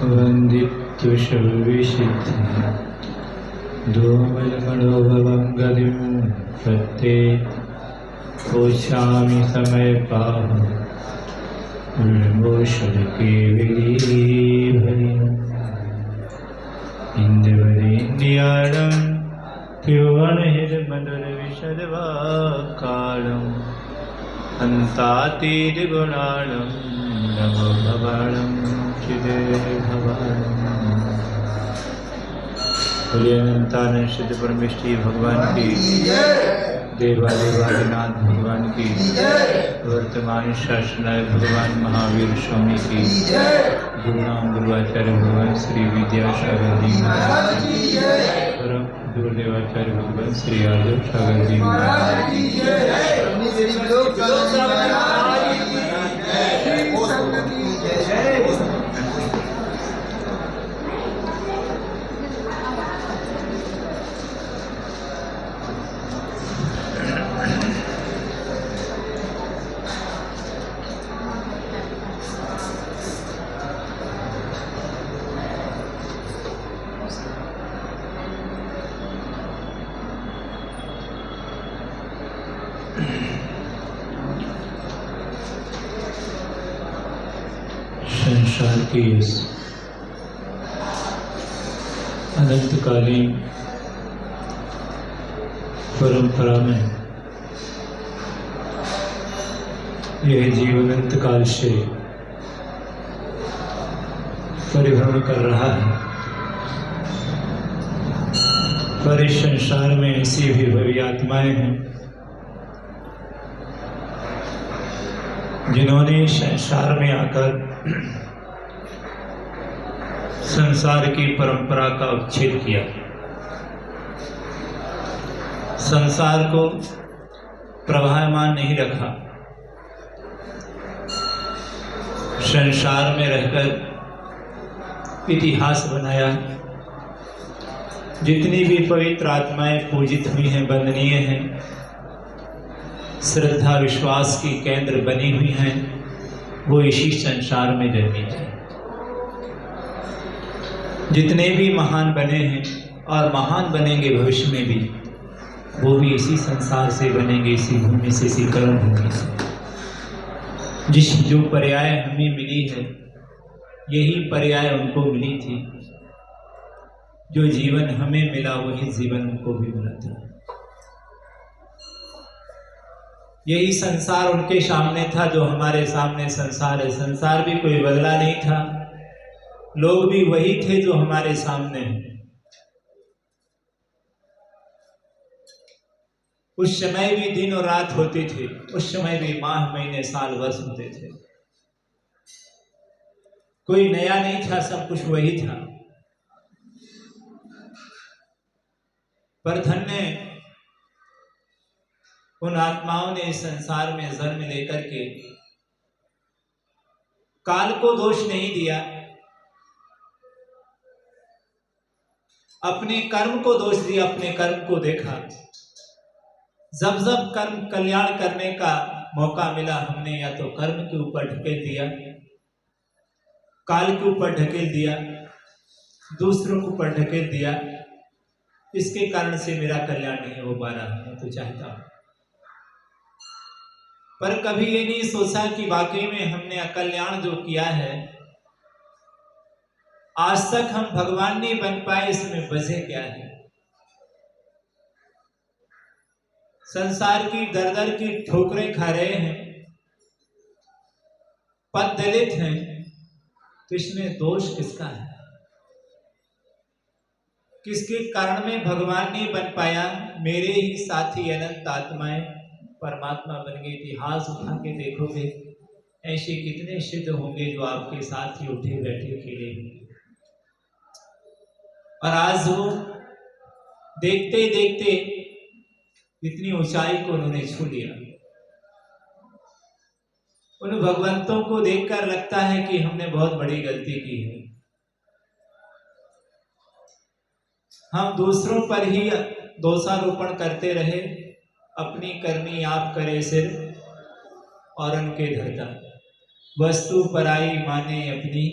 वन्दित्युषविशिद्धि धूमलमणोभवं गतिं प्रत्ये पोषामि समयपाहं विमोषकेवलीभरिम् इन्द्रवरेण्यं त्रिभुवनहिरमधुरविशर्वाकालं हन्तातीर्गुणालं नमो भवानं चिदेभवानं। बोलिए अनंतानंद सिद्ध परमेष्ठी भगवान की, देवादिनाथ भगवान की, वर्तमान शासनायक भगवान महावीर स्वामी की, गुरुनाम गुरुआचार्य भगवान श्री विद्यासागर जी महाराज की, परम गुरुदेवाचार्य भगवान श्री यादव सागर जी महाराज की। संसार की इस अनंतकालीन परंपरा में यह जीव अनंत काल से परिभ्रमण कर रहा है। पर इस संसार में ऐसी भी भव्य आत्माएं हैं जिन्होंने संसार में आकर संसार की परंपरा का उच्छेद किया, संसार को प्रवाहमान नहीं रखा, संसार में रहकर इतिहास बनाया। जितनी भी पवित्र आत्माएं पूजित हुई हैं, वंदनीय हैं, श्रद्धा विश्वास की केंद्र बनी हुई हैं, वो इसी संसार में जन्मी थी। जितने भी महान बने हैं और महान बनेंगे भविष्य में भी, वो भी इसी संसार से बनेंगे, इसी भूमि से, इसी कर्म भूमि से। जो पर्याय हमें मिली है, यही पर्याय उनको मिली थी। जो जीवन हमें मिला, वही जीवन उनको भी मिला था। यही संसार उनके सामने था जो हमारे सामने संसार है। संसार भी कोई बदला नहीं था, लोग भी वही थे जो हमारे सामने हैं। उस समय भी दिन और रात होते थे, उस समय भी माह महीने साल वर्ष होते थे। कोई नया नहीं था, सब कुछ वही था। पर धन्य उन आत्माओं ने इस संसार में जन्म लेकर के काल को दोष नहीं दिया, अपने कर्म को दोष दिया, अपने कर्म को देखा। जब जब कर्म कल्याण करने का मौका मिला, हमने या तो कर्म के ऊपर ढकेल दिया, काल के ऊपर ढकेल दिया, दूसरों के ऊपर ढकेल दिया। इसके कारण से मेरा कल्याण नहीं हो पा रहा, मैं तो चाहता हूं। पर कभी ये नहीं सोचा कि वाकई में हमने अकल्याण जो किया है, आज तक हम भगवान नहीं बन पाए, इसमें वजह क्या है? संसार की दर दर की ठोकरें खा रहे हैं, पद दलित हैं, तो इसमें दोष किसका है? किसके कारण में भगवान नहीं बन पाया? मेरे ही साथी अनंत आत्माएं परमात्मा बन गए। इतिहास उठा के देखोगे, ऐसे कितने सिद्ध होंगे जो आपके साथ ही उठे बैठे खेले होंगे। और आज वो देखते देखते इतनी ऊंचाई को उन्होंने छू लिया। उन भगवंतों को देखकर लगता है कि हमने बहुत बड़ी गलती की है। हम दूसरों पर ही दोषारोपण करते रहे, अपनी करनी आप करे सिर और उनके धरता। वस्तु पराई माने अपनी,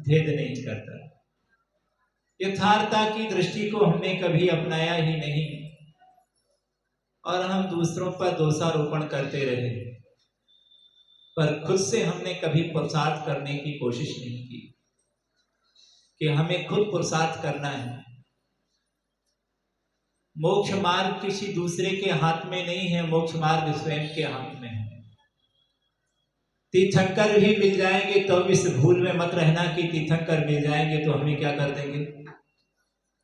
भेद नहीं करता। यथार्थता की दृष्टि को हमने कभी अपनाया ही नहीं और हम दूसरों पर दोषारोपण करते रहे, पर खुद से हमने कभी पुरुषार्थ करने की कोशिश नहीं की कि हमें खुद पुरुषार्थ करना है। मोक्ष मार्ग किसी दूसरे के हाथ में नहीं है, मोक्ष मार्ग स्वयं के हाथ में है। तीर्थंकर भी मिल जाएंगे तो इस भूल में मत रहना कि तीर्थंकर मिल जाएंगे तो हमें क्या कर देंगे,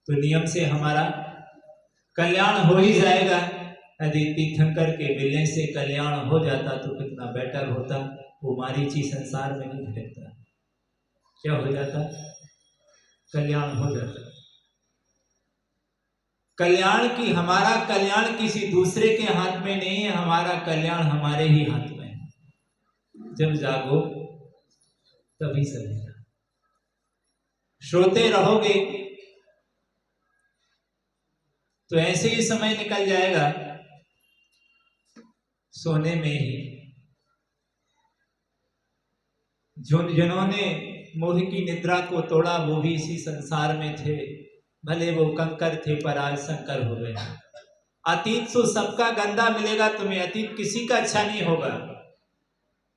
तो नियम से हमारा कल्याण हो ही जाएगा। यदि तीर्थंकर के मिलने से कल्याण हो जाता तो कितना बेटर होता। वो मारीची संसार में नहीं भटकता, क्या हो जाता, कल्याण हो जाता। कल्याण की, हमारा कल्याण किसी दूसरे के हाथ में नहीं है, हमारा कल्याण हमारे ही हाथ में है। जब जागो तभी सवेरा। सोते रहोगे तो ऐसे ही समय निकल जाएगा, सोने में ही। जिन्होंने मोह की निद्रा को तोड़ा वो भी इसी संसार में थे, भले वो कंकर थे पर आज शंकर हो गए। अतीत तो सबका गंदा मिलेगा तुम्हें, अतीत किसी का अच्छा नहीं होगा।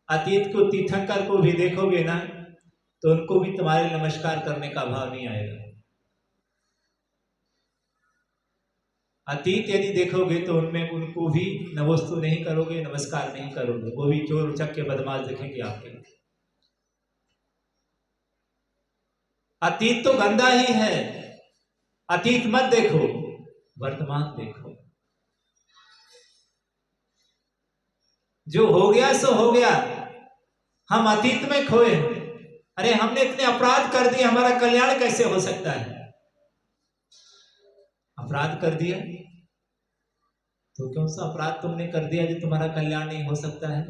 अतीत को, तीर्थंकर को भी देखोगे ना तो उनको भी तुम्हारे नमस्कार करने का भाव नहीं आएगा। अतीत यदि देखोगे तो उनमें उनको भी नमोस्तु नहीं करोगे, नमस्कार नहीं करोगे, वो भी चोर उचक्के बदमाश दिखेंगे आपके। अतीत तो गंदा ही है, अतीत मत देखो, वर्तमान देखो। जो हो गया सो हो गया, हम अतीत में खोए। अरे हमने इतने अपराध कर दिए, हमारा कल्याण कैसे हो सकता है? अपराध कर दिया तो कौन सा अपराध तुमने कर दिया जो तुम्हारा कल्याण नहीं हो सकता है?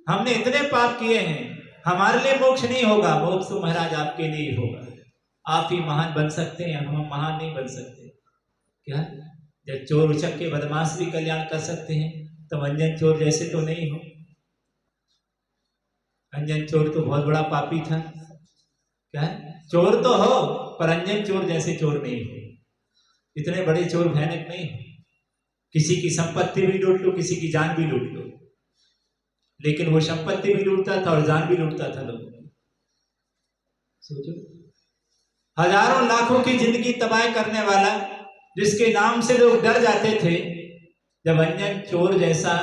हमने इतने पाप किए हैं, हमारे लिए मोक्ष नहीं होगा, मोक्ष तो महाराज आपके लिए ही होगा। आप ही महान बन सकते हैं, हम महान नहीं बन सकते। क्या जब चोर उचक्के बदमाश भी कल्याण कर सकते हैं तो अंजन चोर जैसे तो नहीं हो। अंजन चोर तो बहुत बड़ा पापी था। क्या चोर तो हो पर अंजन चोर जैसे चोर नहीं हो, इतने बड़े चोर भयानक नहीं हो। किसी की संपत्ति भी लूट लो, किसी की जान भी लूट लो, लेकिन वो संपत्ति भी लूटता था और जान भी लूटता था लोगों की। सोचो, हजारों लाखों की जिंदगी तबाह करने वाला, जिसके नाम से लोग डर जाते थे, जब अंजन चोर जैसा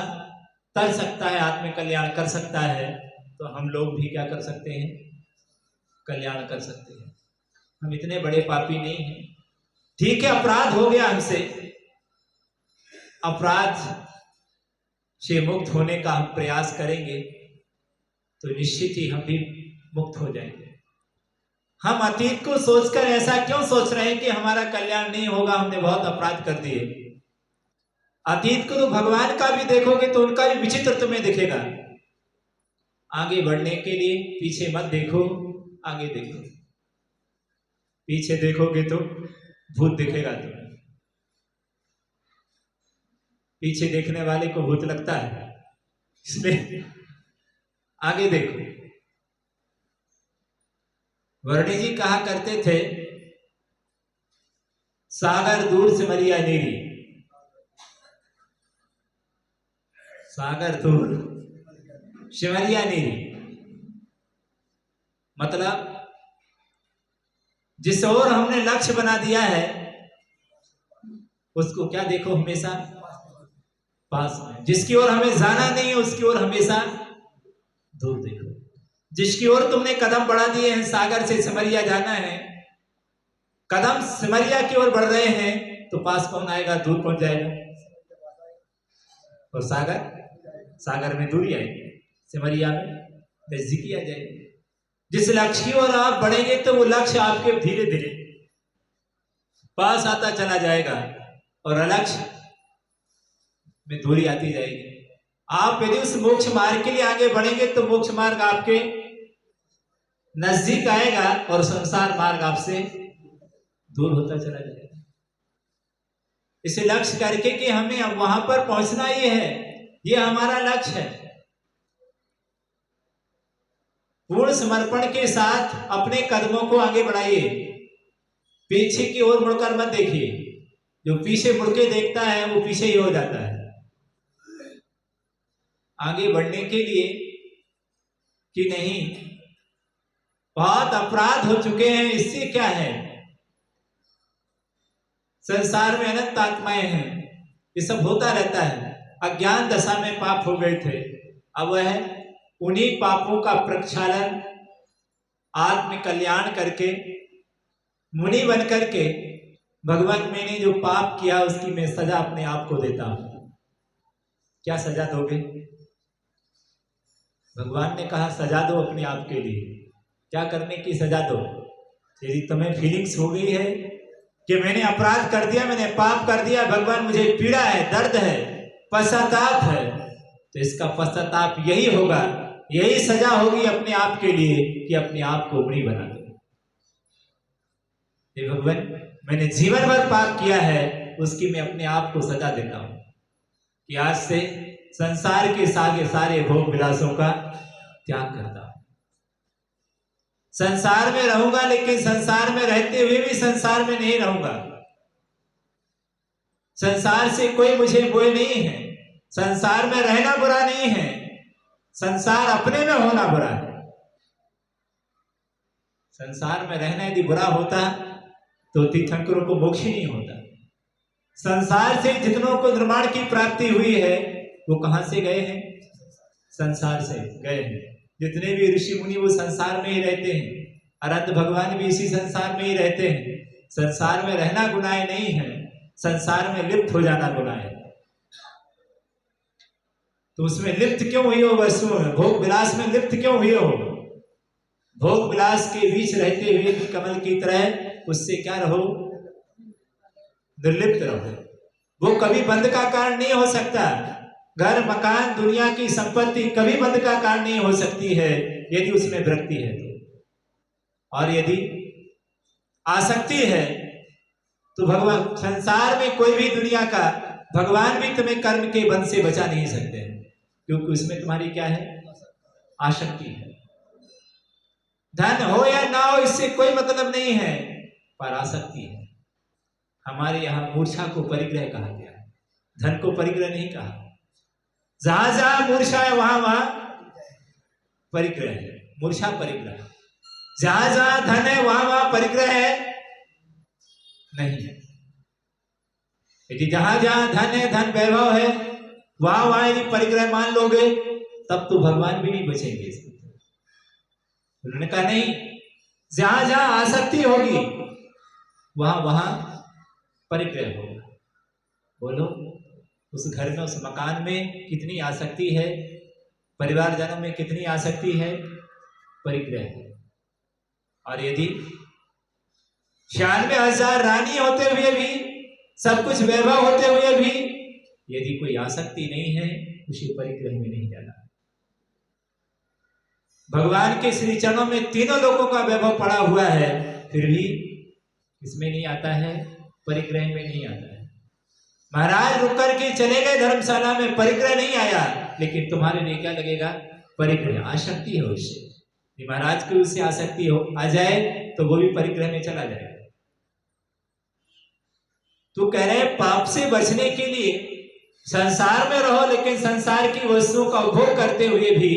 कर सकता है, आत्म कल्याण कर सकता है, तो हम लोग भी क्या कर सकते हैं, कल्याण कर सकते हैं। हम इतने बड़े पापी नहीं हैं। ठीक है, अपराध हो गया हमसे, अपराध से मुक्त होने का हम प्रयास करेंगे तो निश्चित ही हम भी मुक्त हो जाएंगे। हम अतीत को सोचकर ऐसा क्यों सोच रहे हैं कि हमारा कल्याण नहीं होगा, हमने बहुत अपराध कर दिए। अतीत को तो भगवान का भी देखोगे तो उनका भी विचित्र तुम्हें दिखेगा। आगे बढ़ने के लिए पीछे मत देखो, आगे देखो। पीछे देखोगे तो भूत दिखेगा तुम्हें। पीछे देखने वाले को भूत लगता है, इसलिए आगे देखो। वर्णी जी कहा करते थे, सागर दूर सिमरिया नीरी। सागर दूर सिमरिया नीरी मतलब जिस ओर हमने लक्ष्य बना दिया है उसको क्या देखो, हमेशा पास में। जिसकी ओर हमें जाना नहीं है उसकी ओर हमेशा दूर देखो। जिसकी ओर तुमने कदम बढ़ा दिए हैं, सागर से सिमरिया जाना है, कदम सिमरिया की ओर बढ़ रहे हैं तो पास कौन आएगा, दूर पहुंच जाएगा। और सागर में दूरी आएगी, सिमरिया में नजदीकी आ जाएगी। जिस लक्ष्य की ओर आप बढ़ेंगे तो वो लक्ष्य आपके धीरे धीरे पास आता चला जाएगा और अलक्ष्य में दूरी आती जाएगी। आप यदि उस मोक्ष मार्ग के लिए आगे बढ़ेंगे तो मोक्ष मार्ग आपके नजदीक आएगा और संसार मार्ग आपसे दूर होता चला जाएगा। इसे लक्ष्य करके कि हमें अब वहां पर पहुंचना ही है, ये हमारा लक्ष्य है। पूर्ण समर्पण के साथ अपने कदमों को आगे बढ़ाइए। पीछे की ओर मुड़कर मत देखिए। जो पीछे मुड़ के देखता है वो पीछे ही हो जाता है। आगे बढ़ने के लिए कि नहीं बहुत अपराध हो चुके हैं, इससे क्या है, संसार में अनंत आत्माएं हैं, ये सब होता रहता है। अज्ञान दशा में पाप हो गए थे, अब वह उन्हीं पापों का प्रक्षालन आत्म कल्याण करके मुनि बन करके भगवान मैंने जो पाप किया उसकी मैं सजा अपने आप को देता हूं। क्या सजा दोगे? भगवान ने कहा सजा दो अपने आप के लिए। क्या करने की सजा दो? यदि तुम्हें फीलिंग्स हो गई है कि मैंने अपराध कर दिया, मैंने पाप कर दिया, भगवान मुझे पीड़ा है, दर्द है, पश्चाताप है, तो इसका पश्चाताप यही होगा, यही सजा होगी अपने आप के लिए कि अपने आप को मुनि बना दो। ये भगवान मैंने जीवन भर पाप किया है, उसकी मैं अपने आप को सजा देता हूं कि आज से संसार के सारे भोग विलासों का त्याग करता हूं। संसार में रहूंगा लेकिन संसार में रहते हुए भी संसार में नहीं रहूंगा। संसार से कोई मुझे बोझ नहीं है। संसार में रहना बुरा नहीं है, संसार अपने में होना बुरा है। संसार में रहना यदि बुरा होता तो तीर्थंकरों को मोक्ष ही नहीं होता। संसार से जितनों को निर्माण की प्राप्ति हुई है वो कहां से गए हैं? संसार से गए हैं। जितने भी ऋषि मुनि वो संसार में ही रहते हैं, अरहत भगवान भी इसी संसार में ही रहते हैं। संसार में रहना गुनाह नहीं है, संसार में लिप्त हो जाना गुनाह है। तो उसमें लिप्त क्यों हुई हो? वस्तुओं में भोग विलास में लिप्त क्यों हुई हो? भोग विलास के बीच रहते हुए भी कमल की तरह उससे क्या रहो? निर्लिप्त रहो। वो कभी बंध का कारण नहीं हो सकता। घर मकान दुनिया की संपत्ति कभी बंध का कारण नहीं हो सकती है यदि उसमें विरक्ति है तो। और यदि आसक्ति है तो भगवान संसार में कोई भी दुनिया का भगवान भी तुम्हें कर्म के बंध से बचा नहीं सकते हैं, क्योंकि उसमें तुम्हारी क्या है? आसक्ति है। धन हो या ना हो इससे कोई मतलब नहीं है, पर आसक्ति है। हमारे यहां मूर्छा को परिग्रह कहा गया है, धन को परिग्रह नहीं कहा। जहां जहां मूर्छा है वहां वहां परिग्रह है, मूर्छा परिग्रह। जहां जहां धन है वहां वहां परिग्रह है नहीं है। यदि जहां जहां धन है, धन वैभव है, वहां वहां यदि परिग्रह मान लोगे तब तो भगवान भी नहीं बचेंगे। उन्होंने कहा नहीं, जहां जहां आसक्ति होगी वहां वहां परिग्रह होगा। बोलो उस घर में, उस मकान में कितनी आसक्ति है, परिवारजनों में कितनी आसक्ति है? परिग्रह है। और यदि 96,000 रानी होते हुए भी, सब कुछ वैभव होते हुए भी यदि कोई आसक्ति नहीं है, उसी परिग्रह में नहीं जाना। भगवान के श्री चरणों में तीनों लोगों का वैभव पड़ा हुआ है, फिर भी इसमें नहीं आता है, परिग्रह में नहीं आता है। महाराज रुक करके चले गए धर्मशाला में, परिग्रह नहीं आया, लेकिन तुम्हारे लिए क्या लगेगा? परिग्रह, आसक्ति है उससे। महाराज की उससे आसक्ति हो आ जाए तो वो भी परिग्रह में चला जाएगा। तो कह रहे पाप से बचने के लिए संसार में रहो, लेकिन संसार की वस्तुओं का उपभोग करते हुए भी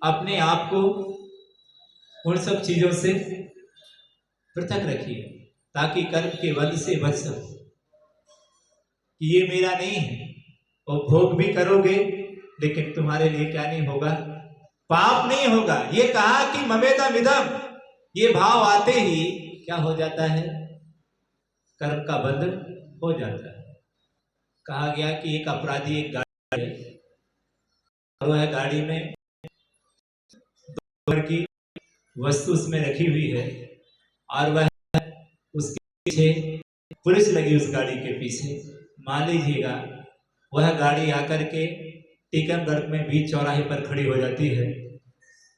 अपने आप को उन सब चीजों से पृथक रखिए, ताकि कर्म के बल से बच सको। कि ये मेरा नहीं है, और भोग भी करोगे लेकिन तुम्हारे लिए क्या नहीं होगा? पाप नहीं होगा। ये कहा कि ममेदमिदम्, ये भाव आते ही क्या हो जाता है? कर्म का बंधन हो जाता है। कहा गया कि एक अपराधी एक गाड़ी है, और वह गाड़ी में की वस्तु उसमें रखी हुई है, और वह उसके पीछे पुलिस लगी उस गाड़ी के पीछे। मान लीजिएगा वह गाड़ी आकर के टीकमगढ़ में बीच चौराहे पर खड़ी हो जाती है,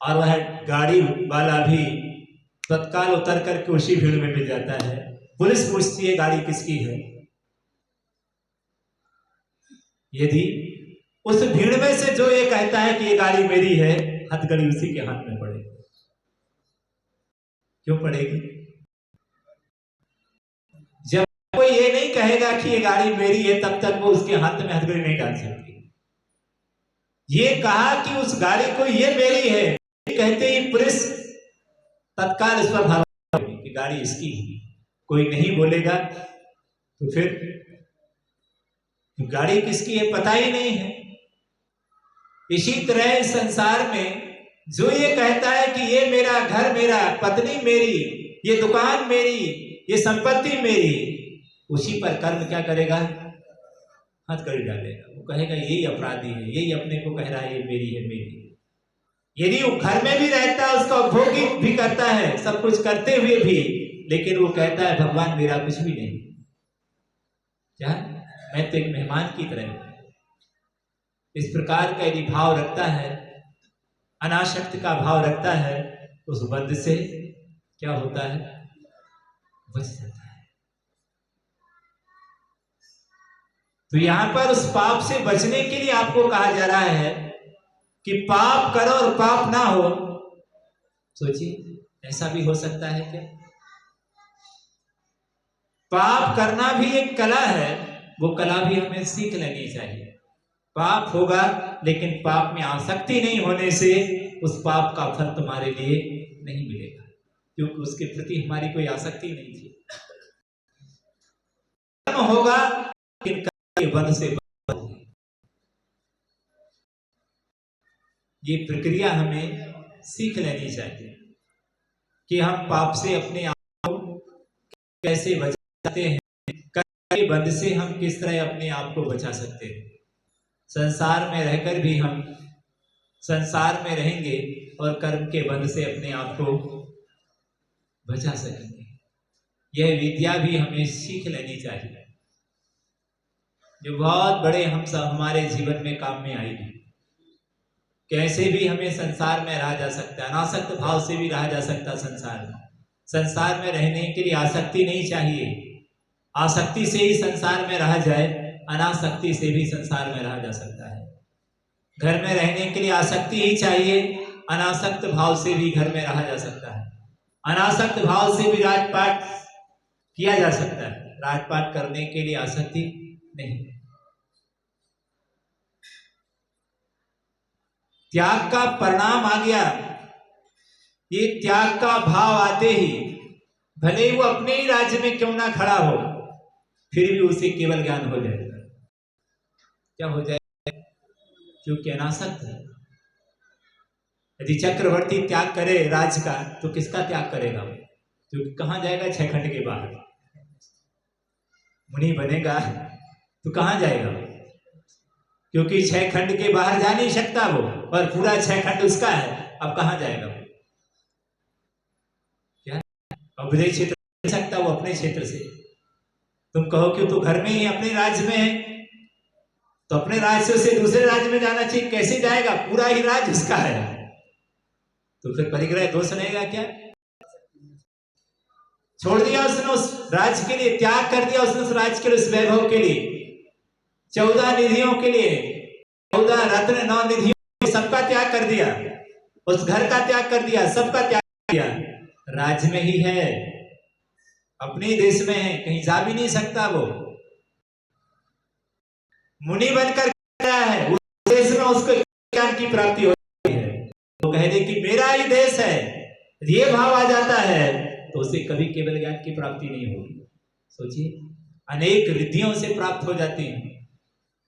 और वह गाड़ी वाला भी तत्काल उतर करके उसी भीड़ में मिल जाता है। पुलिस पूछती है गाड़ी किसकी है? यदि उस भीड़ में से जो ये कहता है कि ये गाड़ी मेरी है, हथकड़ी उसी के हाथ में पड़े। क्यों पड़ेगी? जब कोई ये नहीं कहेगा कि ये गाड़ी मेरी है, तब तक वो उसके हाथ में हथकड़ी नहीं डाल सकती। ये कहा कि उस गाड़ी को ये मेरी है, कहते ही पुलिस तत्काल इस पर धावा कि गाड़ी इसकी है। कोई नहीं बोलेगा तो फिर गाड़ी किसकी है पता ही नहीं है। इसी तरह इस संसार में जो ये कहता है कि ये मेरा घर मेरा, पत्नी मेरी, ये दुकान मेरी, ये संपत्ति मेरी, उसी पर कर्म क्या करेगा? हथकड़ी डालेगा। वो कहेगा यही अपराधी है, यही अपने को कह रहा है ये मेरी है मेरी। यदि वो घर में भी रहता है, उसका उपभोग भी करता है, सब कुछ करते हुए भी, लेकिन वो कहता है भगवान मेरा कुछ भी नहीं, क्या मैं तो एक मेहमान की तरह हूं। इस प्रकार का यदि भाव रखता है, अनासक्त का भाव रखता है, उस बंध से क्या होता है? बच जाता है। तो यहां पर उस पाप से बचने के लिए आपको कहा जा रहा है कि पाप करो और पाप ना हो। सोचिए ऐसा भी हो सकता है क्या? पाप करना भी एक कला है, वो कला भी हमें सीख लेनी चाहिए। पाप होगा लेकिन पाप में आसक्ति नहीं होने से उस पाप का फल तुम्हारे लिए नहीं मिलेगा, क्योंकि उसके प्रति हमारी कोई आसक्ति नहीं थी। कर्म होगा लेकिन कर्म के बंध से ये प्रक्रिया हमें सीख लेनी चाहिए कि हम पाप से अपने आप को कैसे बचाते हैं, कर्म के बंध से हम किस तरह अपने आप को बचा सकते हैं। संसार में रहकर भी हम संसार में रहेंगे और कर्म के बंध से अपने आप को बचा सकेंगे। यह विद्या भी हमें सीख लेनी चाहिए, जो बहुत बड़े हम सब हमारे जीवन में काम में आएगी। कैसे भी हमें संसार में रहा जा सकता है, अनासक्त भाव से भी रहा जा सकता। संसार में रहने के लिए आसक्ति नहीं चाहिए। आसक्ति से ही संसार में रहा जाए, अनासक्ति से भी संसार में रहा जा सकता है। घर में रहने के लिए आसक्ति ही चाहिए, अनासक्त भाव से भी घर में रहा जा सकता है। अनासक्त भाव से भी राजपाट किया जा सकता है, राजपाट करने के लिए आसक्ति नहीं। त्याग का परिणाम आ गया। ये त्याग का भाव आते ही भले ही वो अपने ही राज्य में क्यों ना खड़ा हो, फिर भी उसे केवल ज्ञान हो जाएगा। क्या हो जाएगा? क्योंकि अनासक्त है। यदि चक्रवर्ती त्याग करे राज का, तो किसका त्याग करेगा वो? क्योंकि कहां जाएगा? 6 खंड के बाहर। मुनि बनेगा तो कहां जाएगा वो? क्योंकि 6 खंड के बाहर जा नहीं सकता वो, और पूरा 6 खंड उसका है। अब कहां जाएगा वो? क्या विदेश क्षेत्र नहीं सकता वो अपने क्षेत्र से। तुम कहो कि तो घर में ही अपने राज्य में है, तो अपने राज्य से दूसरे राज्य में जाना चाहिए। कैसे जाएगा? पूरा ही राज्य उसका है। तो फिर परिग्रह दोष रहेगा क्या? छोड़ दिया उसने उस राज्य के लिए, त्याग कर दिया उसने उस राज्य के लिए, उस वैभव के लिए, 14 निधियों के लिए, 14 रत्न 9 निधियों, सबका त्याग कर दिया। उस घर का त्याग कर दिया, सबका त्याग कर दिया। राज्य में ही है, अपने देश में है, कहीं जा भी नहीं सकता वो। मुनि बनकर गया है, उस देश में उसको ज्ञान की प्राप्ति होती है। वो कह दे कि मेरा ही देश है, ये भाव आ जाता है तो उसे कभी केवल ज्ञान की प्राप्ति नहीं होगी। सोचिए, अनेक रिद्धियों से प्राप्त हो जाती है।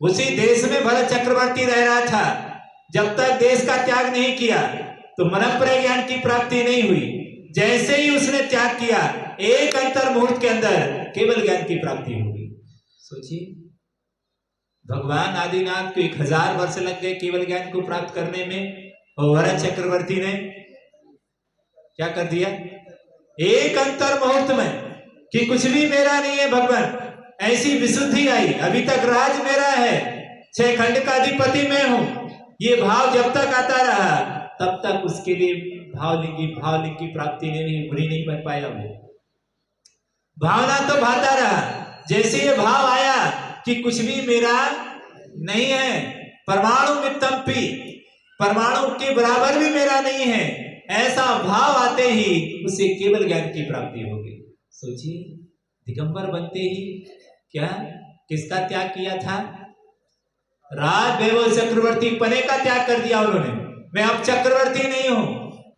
उसी देश में भरत चक्रवर्ती रह रहा था, जब तक देश का त्याग नहीं किया तो मनःप्रय ज्ञान की प्राप्ति नहीं हुई। जैसे ही उसने त्याग किया, एक अंतर मुहूर्त के अंदर केवल ज्ञान की प्राप्ति होगी। सोचिए, भगवान आदिनाथ को 1000 वर्ष लग गए केवल ज्ञान को प्राप्त करने में, और भरत चक्रवर्ती ने क्या कर दिया? एक अंतर मुहूर्त में कि कुछ भी मेरा नहीं है भगवान, ऐसी विशुद्धि आई। अभी तक राज मेरा है, 6 खंड का अधिपति मैं हूं, ये भाव जब तक आता रहा तब तक उसके लिए भावलिंग की प्राप्ति नहीं बन पाया। वो भावना तो भाता रहा। जैसे ये भाव आया कि कुछ भी मेरा नहीं है, परमाणु मित्तम्पि, परमाणु के बराबर भी मेरा नहीं है, ऐसा भाव आते ही उसे केवल ज्ञान की प्राप्ति होगी। सोचिए, दिगंबर बनते ही क्या किसका त्याग किया था? राज वैभव चक्रवर्ती पने का त्याग कर दिया उन्होंने। मैं अब चक्रवर्ती नहीं हूं,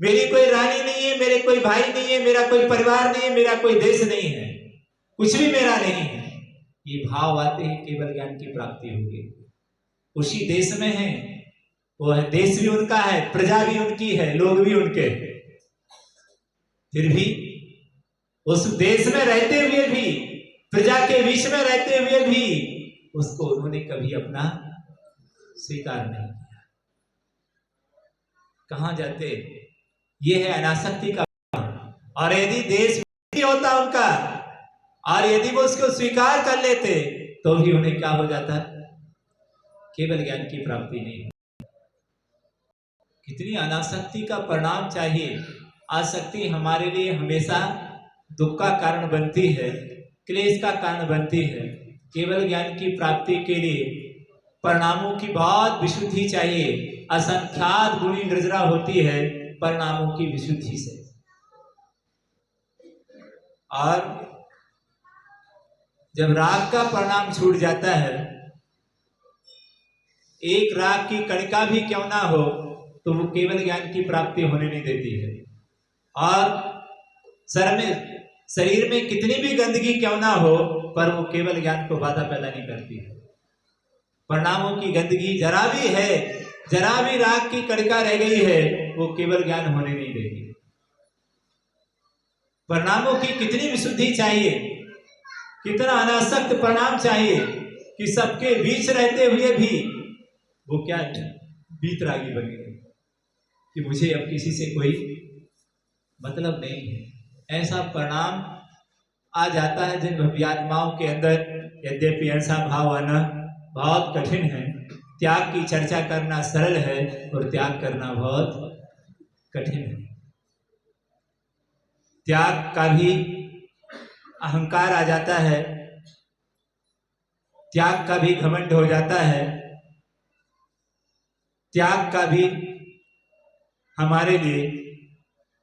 मेरी कोई रानी नहीं है, मेरे कोई भाई नहीं है, मेरा कोई परिवार नहीं है, मेरा कोई देश नहीं है, कुछ भी मेरा नहीं है। ये भाव आते ही केवल ज्ञान की प्राप्ति होगी। उसी देश में है, वो है देश भी उनका है, प्रजा भी उनकी है, लोग भी उनके, फिर भी उस देश में रहते हुए भी, प्रजा के बीच में रहते हुए भी उसको उन्होंने कभी अपना स्वीकार नहीं किया। कहां जाते? ये है अनासक्ति का। और यदि देश होता उनका और यदि वो उसको स्वीकार कर लेते तो भी उन्हें क्या हो जाता? केवल ज्ञान की प्राप्ति नहीं। कितनी अनासक्ति का परिणाम चाहिए। आसक्ति हमारे लिए हमेशा दुख का कारण बनती है, क्लेश का कारण बनती है। केवल ज्ञान की प्राप्ति के लिए परिणामों की बहुत विशुद्धि चाहिए। असंख्यात गुणी निर्जरा होती है परिणामों की विशुद्धि से। और जब राग का परिणाम छूट जाता है, एक राग की कणिका भी क्यों ना हो, तो वो केवल ज्ञान की प्राप्ति होने नहीं देती है। और शरीर में कितनी भी गंदगी क्यों ना हो, पर वो केवल ज्ञान को बाधा पैदा नहीं करती है। परिणामों की गंदगी जरा भी है, जरा भी राग की कणिका रह गई है, वो केवल ज्ञान होने नहीं देगी। परिणामों की कितनी विशुद्धि चाहिए, कितना अनासक्त परिणाम चाहिए कि सबके बीच रहते हुए भी वो क्या बीतरागी बन गए कि मुझे अब किसी से कोई मतलब नहीं है। ऐसा परिणाम आ जाता है जिन भव्यात्माओं के अंदर। यद्यपि ऐसा भाव आना बहुत कठिन है। त्याग की चर्चा करना सरल है और त्याग करना बहुत कठिन है। त्याग का भी अहंकार आ जाता है, त्याग का भी घमंड हो जाता है, त्याग का भी हमारे लिए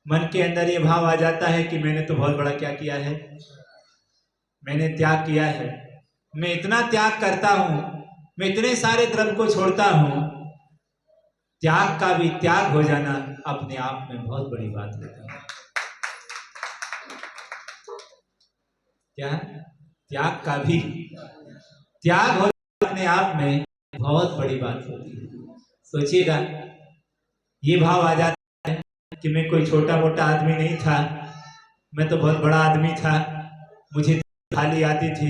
मन के अंदर ये भाव आ जाता है कि मैंने तो बहुत बड़ा क्या किया है, मैंने त्याग किया है, मैं इतना त्याग करता हूं, मैं इतने सारे द्रव्य को छोड़ता हूं। त्याग का भी त्याग हो जाना अपने आप में बहुत बड़ी बात होती है। क्या? त्याग का भी त्याग हो अपने आप में बहुत बड़ी बात होती है। सोचिएगा, ये भाव आ जाता है कि मैं कोई छोटा मोटा आदमी नहीं था, मैं तो बहुत बड़ा आदमी था। मुझे थाली आती थी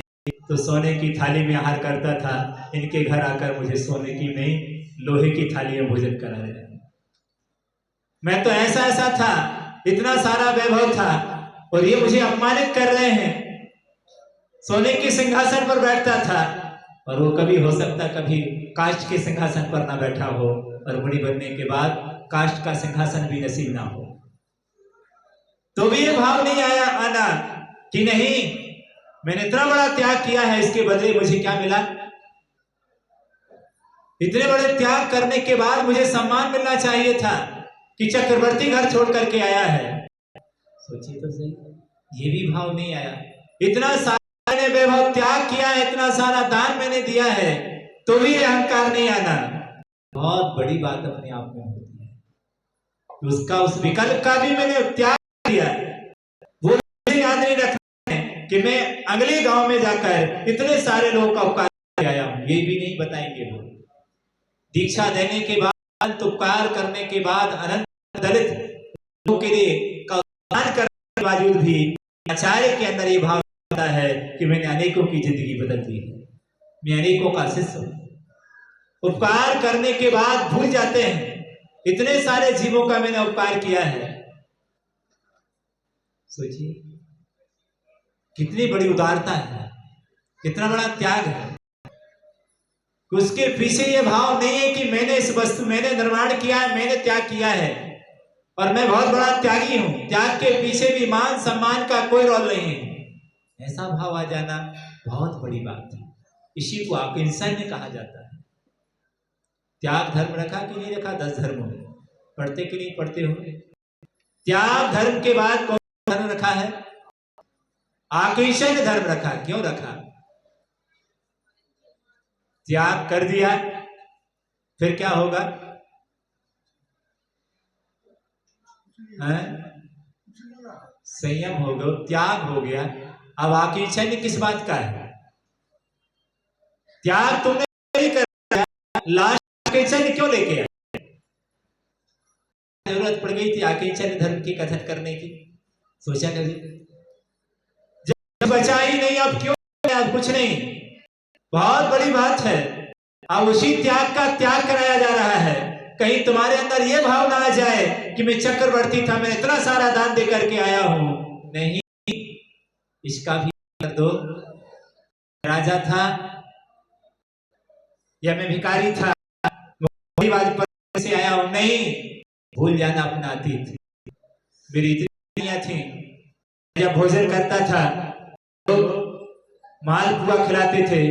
तो सोने की थाली में आहार करता था, इनके घर आकर मुझे सोने की नहीं लोहे की थाली में भोजन करा रहे हैं। मैं तो ऐसा ऐसा था, इतना सारा वैभव था और ये मुझे अपमानित कर रहे हैं। सोने के सिंहासन पर बैठता था और वो कभी हो सकता कभी काष्ठ के सिंहासन पर ना बैठा हो और मुनि बनने के बाद काष्ठ का सिंहासन भी नसीब ना हो। तो भी ये भाव नहीं आना कि नहीं, मैंने इतना बड़ा त्याग किया है, इसके बदले मुझे क्या मिला? इतने बड़े त्याग करने के बाद मुझे सम्मान मिलना चाहिए था कि चक्रवर्ती घर छोड़ करके आया है। सोचिए तो सही, ये भी भाव नहीं आया। इतना सारा मैंने वैभव त्याग किया है, इतना सारा दान मैंने दिया है, तो भी अहंकार नहीं आना बहुत बड़ी बात अपने आप में होती है। उसका उस विकल्प का भी मैंने त्याग किया, वो मुझे याद नहीं रखना है कि मैं अगले गांव में जाकर इतने सारे लोगों का उपकार आया हूं, ये भी नहीं बताएंगे लोग। दीक्षा देने के बाद, उपकार करने के बाद, अनंत दलित लोगों के लिए उपकार करने के बावजूद भी आचार्य के अंदर ये भाव आता है कि मैंने अनेकों की जिंदगी बदल दी है, मैं अनेकों का शिष्य हूं। उपकार करने के बाद भूल जाते हैं इतने सारे जीवों का मैंने उपकार किया है। सोचिए कितनी बड़ी उदारता है, कितना बड़ा त्याग है। उसके पीछे ये भाव नहीं है कि मैंने इस वस्तु मैंने निर्माण किया है, मैंने त्याग किया है और मैं बहुत बड़ा त्यागी हूं। त्याग के पीछे भी मान सम्मान का कोई रोल नहीं है। ऐसा भाव आ जाना बहुत बड़ी बात है। इसी को आप इंसान में कहा जाता है। त्याग धर्म रखा कि नहीं रखा? 10 धर्म हो, पढ़ते कि नहीं पढ़ते हो? त्याग धर्म के बाद कौन धर्म रखा है? आकेशन धर्म रखा। क्यों रखा? त्याग कर दिया फिर क्या होगा? संयम हो गया, त्याग हो गया। अब आकेशन किस बात का है? त्याग तुमने नहीं कर, लास्ट आकेशन क्यों लेके आए? जरूरत पड़ गई थी आकेशन धर्म की कथन करने की? सोचा कभी? जब बचा ही नहीं अब क्यों? अब कुछ नहीं, बहुत बड़ी बात है। अब उसी त्याग का त्याग कराया जा रहा है। कहीं तुम्हारे अंदर यह भाव ना आ जाए कि मैं चक्रवर्ती था, मैं इतना सारा दान दे करके आया हूं। नहीं, इसका भी कर दो। राजा था या मैं भिखारी था, से आया हूं। नहीं, भूल जाना अपना अतीत। मेरी इतनी थी, जब भोजन करता था तो मालपुआ खिलाते थे,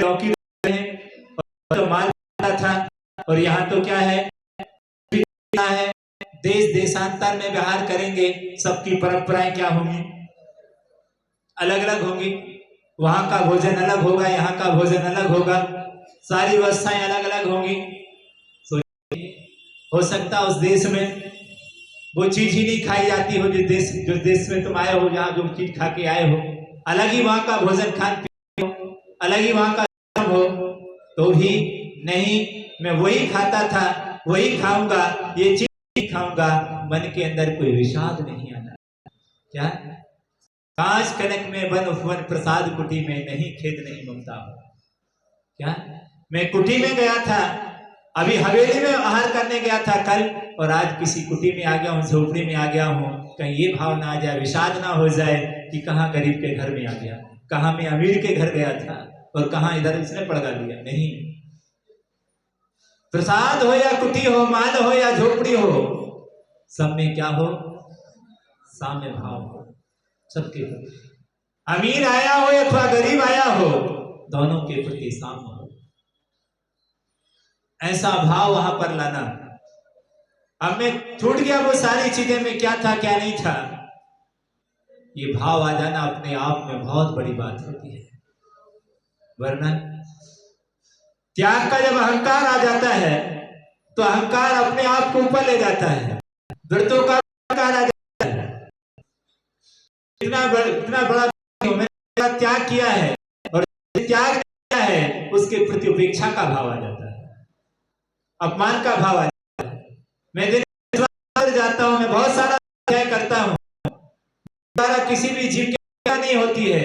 रोटी दे रहे हैं, तो माल था। और यहाँ तो क्या है, देश देशांतर में व्यवहार करेंगे, सबकी परंपराएं क्या होंगी? अलग अलग होंगी। वहां का भोजन अलग होगा, यहाँ का भोजन अलग होगा, सारी व्यवस्थाएं अलग अलग होंगी। हो सकता उस देश में वो चीज ही नहीं खाई जाती हो जिस देश में तुम आए हो, जहाँ जो चीज खा के आए हो। अलग ही वहां का भोजन खान पीन हो, अलग ही वहां का हो, तो भी नहीं, मैं वही खाता था, वही खाऊंगा, ये चीज नहीं खाऊंगा। मन के अंदर कोई विषाद नहीं आना। क्या? काश कनक में बन उपवन प्रसाद कुटी में, नहीं खेद नहीं ममता हो। क्या? मैं कुटी में गया था, अभी हवेली में आहार करने गया था कल, और आज किसी कुटी में आ गया हूँ, झोपड़ी में आ गया हूँ। कहीं ये भाव ना आ जाए, विषाद ना हो जाए कि कहाँ गरीब के घर में आ गया, कहाँ मैं अमीर के घर गया था, और कहाँ इधर इसने पड़गा लिया। नहीं, प्रसाद हो या कुटी हो, माल हो या झोपड़ी हो, सब में क्या हो? साम्य भाव हो सबके प्रति। अमीर आया हो अथवा गरीब आया हो, दोनों के प्रति साम्य हो, ऐसा भाव वहां पर लाना। अब मैं छूट गया वो सारी चीजें, में क्या था क्या नहीं था, ये भाव आ जाना अपने आप में बहुत बड़ी बात होती है। वरना त्याग का जब अहंकार आ जाता है तो अहंकार अपने आप को ऊपर ले जाता है, वृत्तों का अहंकार आ जाता है। इतना बड़ा मैंने त्याग किया है, और त्याग किया है उसके प्रति उपेक्षा का भाव आ जाता है, अपमान का भाव आ जाता है। मैं दिन जाता हूं, मैं बहुत सारा त्याग करता हूं, किसी भी जीव की नहीं होती है,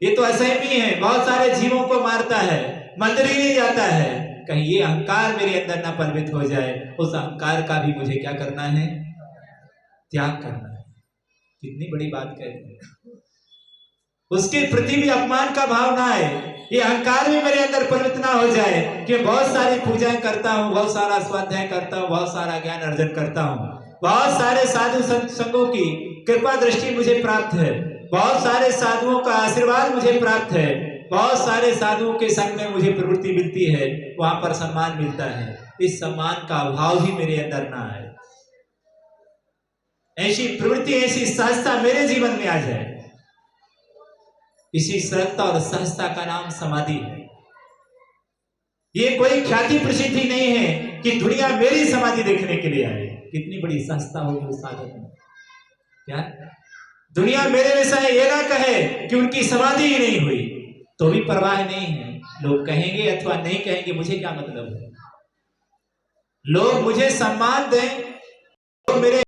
ये तो असहमी है, बहुत सारे जीवों को मारता है, मंदिर ही नहीं जाता है। कहीं ये अहंकार मेरे अंदर ना पलवित हो जाए, उस अहंकार का भी मुझे क्या करना है? त्याग करना है। कितनी बड़ी बात कह रही है। उसके प्रति भी अपमान का भाव ना आए, ये अहंकार भी मेरे अंदर पलवित ना हो जाए कि बहुत सारी पूजाएं करता हूं, बहुत सारा स्वाध्याय करता हूं, बहुत सारा ज्ञान अर्जन करता हूं, बहुत सारे साधु संतों की कृपा दृष्टि मुझे प्राप्त है, बहुत सारे साधुओं का आशीर्वाद मुझे प्राप्त है, बहुत सारे साधुओं के संग में मुझे प्रवृत्ति मिलती है, वहां पर सम्मान मिलता है। इस सम्मान का भाव भी मेरे अंदर ना आए, ऐसी प्रवृत्ति, ऐसी सहजता मेरे जीवन में आ जाए। इसी सरलता और सहजता का नाम समाधि है। ये कोई ख्याति प्रसिद्धि नहीं है कि दुनिया मेरी समाधि देखने के लिए आए। कितनी बड़ी संस्था होगी उस साधक में। क्या दुनिया मेरे विषय ये ना कहे कि उनकी समाधि ही नहीं हुई, तो भी परवाह नहीं है। लोग कहेंगे अथवा नहीं कहेंगे, मुझे क्या मतलब है। लोग मुझे सम्मान दें, तो मेरे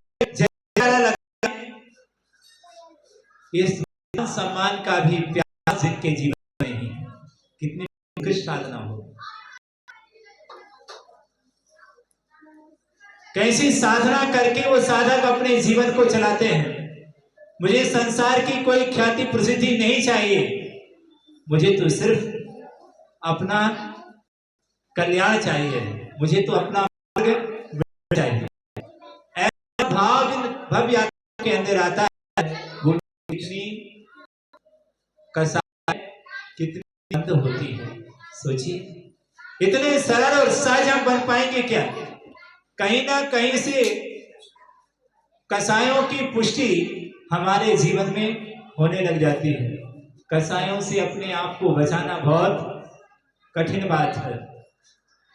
इस सम्मान का भी प्यास जिनके जीवन में नहीं है, कितनी उत्कृष्ट साधना हो। कैसी साधना करके वो साधक अपने जीवन को चलाते हैं। मुझे संसार की कोई ख्याति प्रसिद्धि नहीं चाहिए, मुझे तो सिर्फ अपना कल्याण चाहिए, मुझे तो अपना मार्ग चाहिए। ऐसा भाव जिन भव्य आत्मा के अंदर आता है, वो कितनी कसाई, कितनी बंद होती है। सोचिए, इतने सरल और सहज हम बन पाएंगे क्या? कहीं ना कहीं से कसायों की पुष्टि हमारे जीवन में होने लग जाती है। कसायों से अपने आप को बचाना बहुत कठिन बात है।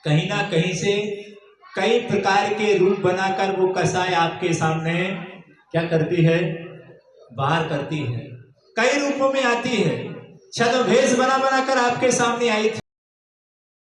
कहीं ना कहीं से कई प्रकार के रूप बनाकर वो कसाय आपके सामने क्या करती है? बाहर करती है। कई रूपों में आती है। छद्म भेष बना बनाकर आपके सामने आई थी।